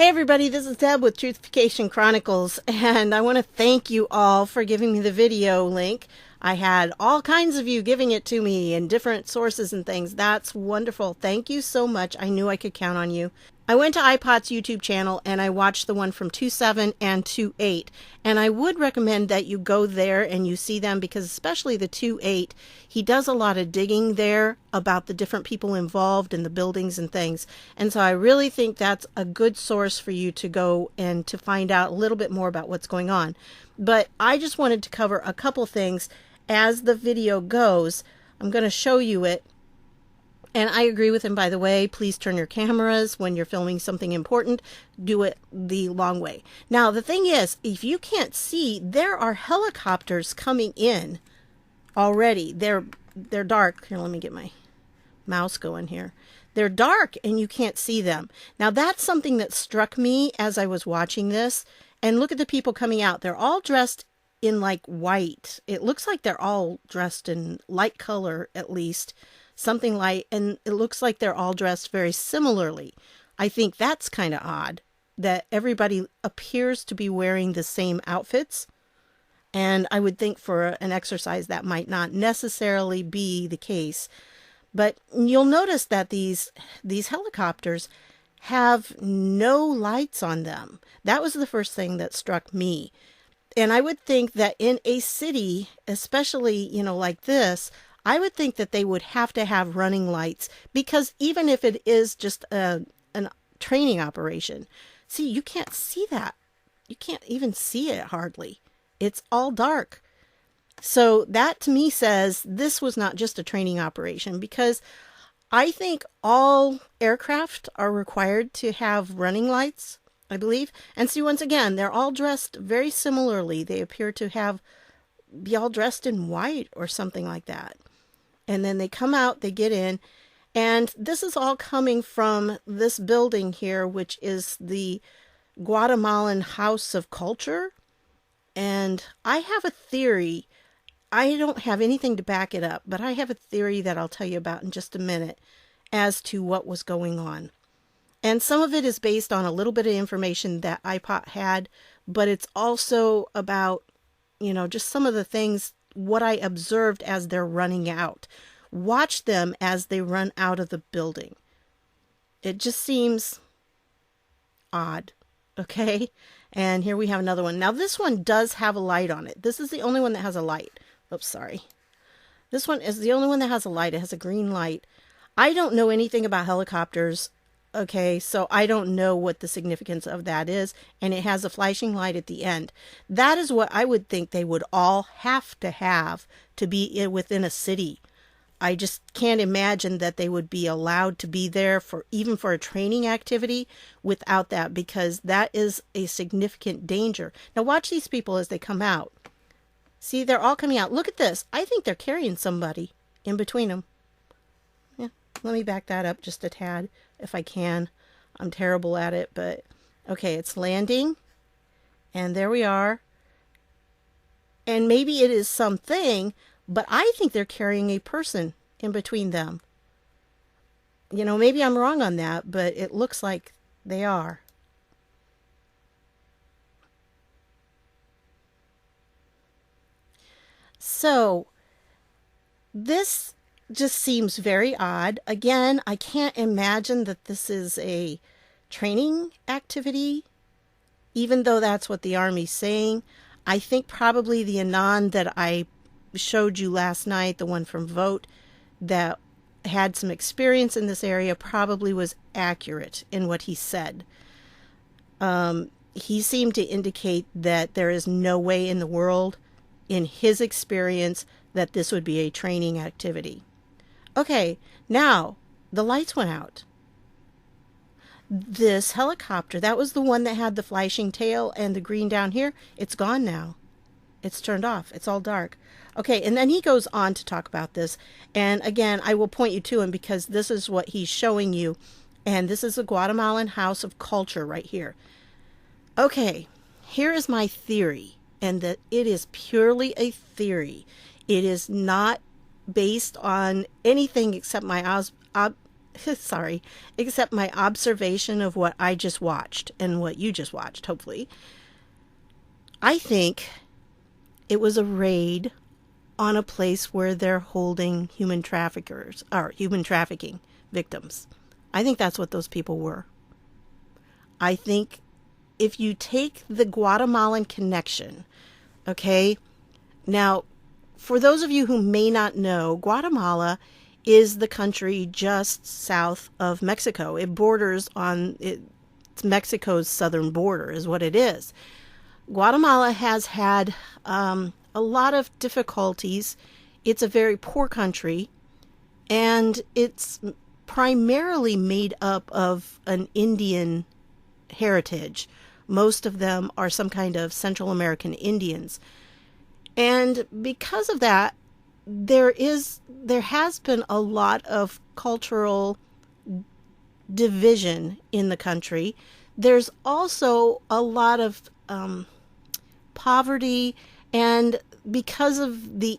Hey everybody, this is Deb with Truthification Chronicles, and I want to thank you all for giving me the video link. I had all kinds of you giving it to me in different sources and things. That's wonderful. Thank you so much. I knew I could count on you. I went to IPOT's YouTube channel and I watched the one from 2.7 and 2.8, and I would recommend that you go there and you see them, because especially the 2.8, he does a lot of digging there about the different people involved in the buildings and things. And so I really think that's a good source for you to go and to find out a little bit more about what's going on. But I just wanted to cover a couple things as the video goes. I'm going to show you it. And I agree with him, by the way. Please turn your cameras when you're filming something important. Do it the long way. Now, the thing is, if you can't see, there are helicopters coming in already. They're dark. Here, let me get my mouse going here. They're dark and you can't see them. Now, that's something that struck me as I was watching this. And look at the people coming out. They're all dressed in like white. It looks like they're all dressed in light color, at least. Something light, and it looks like they're all dressed very similarly. I think that's kind of odd that everybody appears to be wearing the same outfits. And I would think for an exercise that might not necessarily be the case. But you'll notice that these helicopters have no lights on them. That was the first thing that struck me. And I would think that in a city, especially, like this, I would think that they would have to have running lights, because even if it is just a training operation, see, you can't see that. You can't even see it hardly. It's all dark. So that to me says this was not just a training operation, because I think all aircraft are required to have running lights, I believe. And see, once again, they're all dressed very similarly. They appear to be all dressed in white or something like that. And then they come out, they get in, and this is all coming from this building here, which is the Guatemalan House of Culture. And I have a theory. I don't have anything to back it up, but I have a theory that I'll tell you about in just a minute as to what was going on. And some of it is based on a little bit of information that IPOT had, but it's also about, just some of the things, what I observed as they're running out. Watch them as they run out of the building. It just seems odd. Okay. And here we have another one. Now this one does have a light on it. This is the only one that has a light. Oops, sorry. This one is the only one that has a light. It has a green light. I don't know anything about helicopters. Okay, so I don't know what the significance of that is. And it has a flashing light at the end. That is what I would think they would all have to be within a city. I just can't imagine that they would be allowed to be there even for a training activity without that, because that is a significant danger. Now watch these people as they come out. See, they're all coming out. Look at this. I think they're carrying somebody in between them. Yeah, let me back that up just a tad if I can. I'm terrible at it, but okay, it's landing. And there we are. And maybe it is something, but I think they're carrying a person in between them. Maybe I'm wrong on that, but it looks like they are. So this just seems very odd. Again, I can't imagine that this is a training activity, even though that's what the Army's saying. I think probably the Anon that I showed you last night, the one from Vote, that had some experience in this area, probably was accurate in what he said. He seemed to indicate that there is no way in the world, in his experience, that this would be a training activity. Okay, now the lights went out. This helicopter, that was the one that had the flashing tail and the green down here, it's gone now. It's turned off. It's all dark. Okay, and then he goes on to talk about this. And again, I will point you to him because this is what he's showing you. And this is the Guatemalan House of Culture right here. Okay, here is my theory. And that it is purely a theory. It is not based on anything except my sorry, except my observation of what I just watched and what you just watched, hopefully. I think it was a raid on a place where they're holding human traffickers or human trafficking victims. I think that's what those people were. I think if you take the Guatemalan connection, okay, now for those of you who may not know, Guatemala is the country just south of Mexico. It borders on it's Mexico's southern border is what it is. Guatemala has had a lot of difficulties. It's a very poor country, and it's primarily made up of an Indian heritage. Most of them are some kind of Central American Indians. And because of that, there has been a lot of cultural division in the country. There's also a lot of poverty, and because of the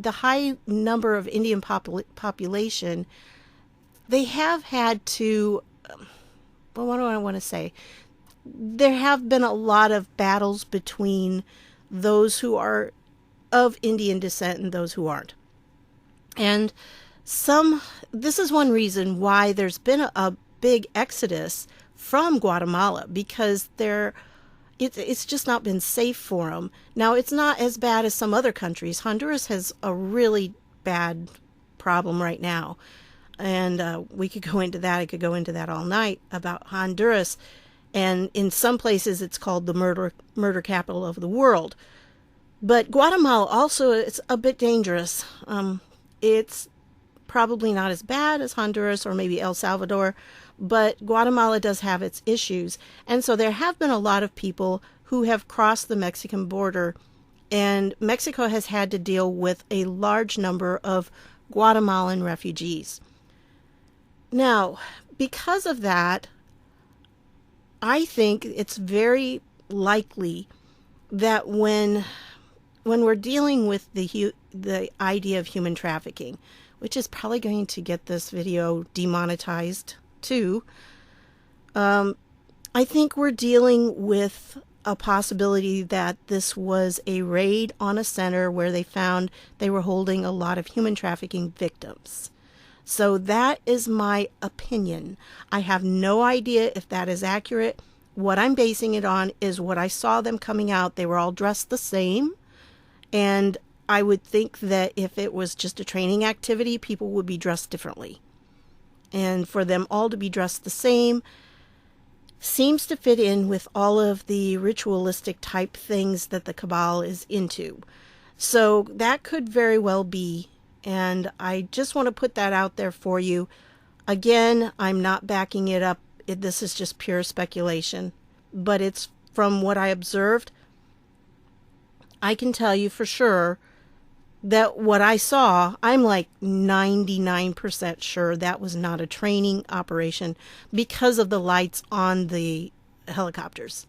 high number of Indian population, they have had to, well, what do I want to say? There have been a lot of battles between those who are of Indian descent and those who aren't. And this is one reason why there's been a big exodus from Guatemala, because it's just not been safe for them. Now, it's not as bad as some other countries. Honduras has a really bad problem right now. And we could go into that. I could go into that all night about Honduras. And in some places, it's called the murder capital of the world. But Guatemala also is a bit dangerous. It's probably not as bad as Honduras or maybe El Salvador, but Guatemala does have its issues. And so there have been a lot of people who have crossed the Mexican border, and Mexico has had to deal with a large number of Guatemalan refugees. Now, because of that, I think it's very likely that when we're dealing with the idea of human trafficking, which is probably going to get this video demonetized too, I think we're dealing with a possibility that this was a raid on a center where they found they were holding a lot of human trafficking victims. So that is my opinion. I have no idea if that is accurate. What I'm basing it on is what I saw them coming out. They were all dressed the same. And I would think that if it was just a training activity, people would be dressed differently. And for them all to be dressed the same seems to fit in with all of the ritualistic type things that the cabal is into. So that could very well be. And I just want to put that out there for you. Again, I'm not backing it up. This is just pure speculation. But it's from what I observed. I can tell you for sure that what I saw, I'm like 99% sure that was not a training operation because of the lights on the helicopters.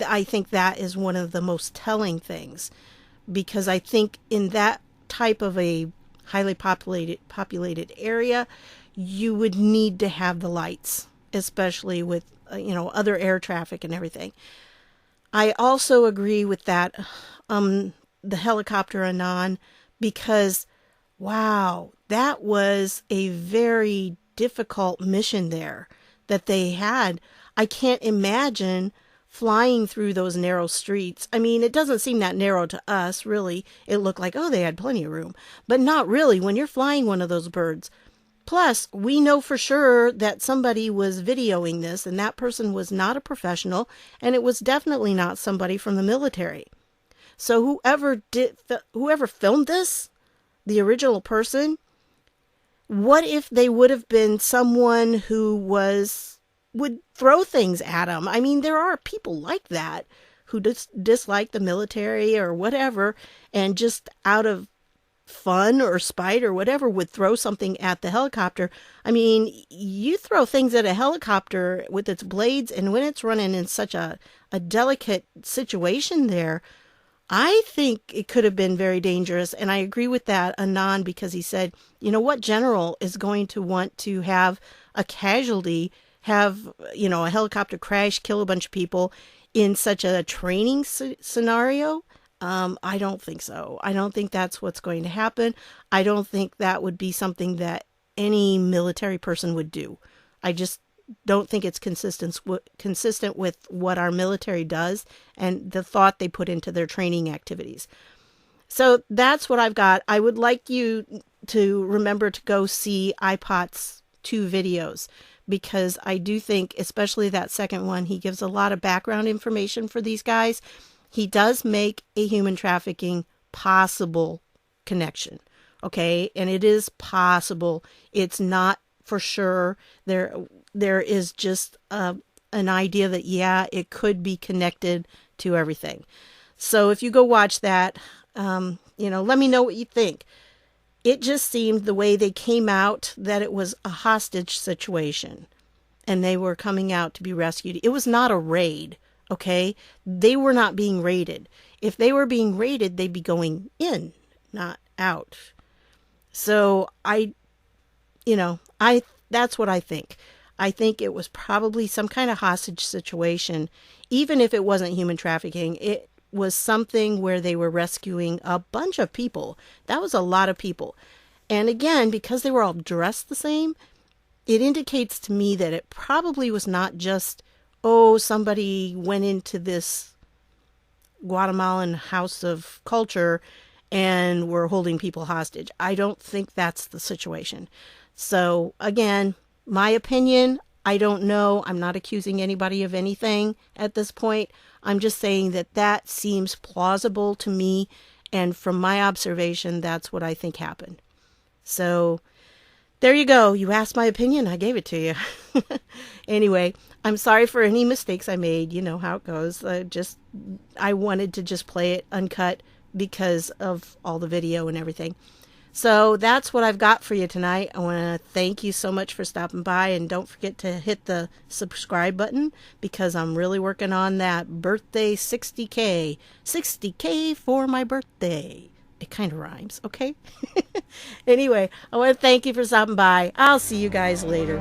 I think that is one of the most telling things, because I think in that type of a highly populated area, you would need to have the lights, especially with other air traffic and everything. I also agree with that, the helicopter Anon, because, wow, that was a very difficult mission there that they had. I can't imagine flying through those narrow streets. I mean, it doesn't seem that narrow to us, really. It looked like, oh, they had plenty of room. But not really when you're flying one of those birds. Plus, we know for sure that somebody was videoing this, and that person was not a professional, and it was definitely not somebody from the military. So whoever filmed this, the original person, what if they would have been someone who would throw things at them? I mean, there are people like that who dislike the military or whatever, and just out of fun or spite or whatever would throw something at the helicopter. I mean, you throw things at a helicopter with its blades, and when it's running in such a delicate situation there, I think it could have been very dangerous. And I agree with that, Anon, because he said, you know, what general is going to want to have a casualty, have, you know, a helicopter crash, kill a bunch of people in such a training scenario? I don't think so. I don't think that's what's going to happen. I don't think that would be something that any military person would do. I just don't think it's consistent with what our military does and the thought they put into their training activities. So that's what I've got. I would like you to remember to go see IPOT's 2 videos, because I do think, especially that second one, he gives a lot of background information for these guys. He does make a human trafficking possible connection. Okay. And it is possible. It's not for sure. There is just an idea that, yeah, it could be connected to everything. So if you go watch that, let me know what you think. It just seemed the way they came out that it was a hostage situation and they were coming out to be rescued. It was not a raid, okay? They were not being raided. If they were being raided, they'd be going in, not out. So that's what I think. I think it was probably some kind of hostage situation. Even if it wasn't human trafficking, it was something where they were rescuing a bunch of people. That was a lot of people. And again, because they were all dressed the same, it indicates to me that it probably was not just, oh, somebody went into this Guatemalan house of culture and were holding people hostage. I don't think that's the situation. So again, my opinion, I don't know. I'm not accusing anybody of anything at this point. I'm just saying that that seems plausible to me. And from my observation, that's what I think happened. So there you go. You asked my opinion. I gave it to you. Anyway, I'm sorry for any mistakes I made. You know how it goes. I wanted to just play it uncut because of all the video and everything. So that's what I've got for you tonight. I want to thank you so much for stopping by, and don't forget to hit the subscribe button because I'm really working on that birthday 60K. 60K for my birthday. It kind of rhymes, okay? Anyway, I want to thank you for stopping by. I'll see you guys later.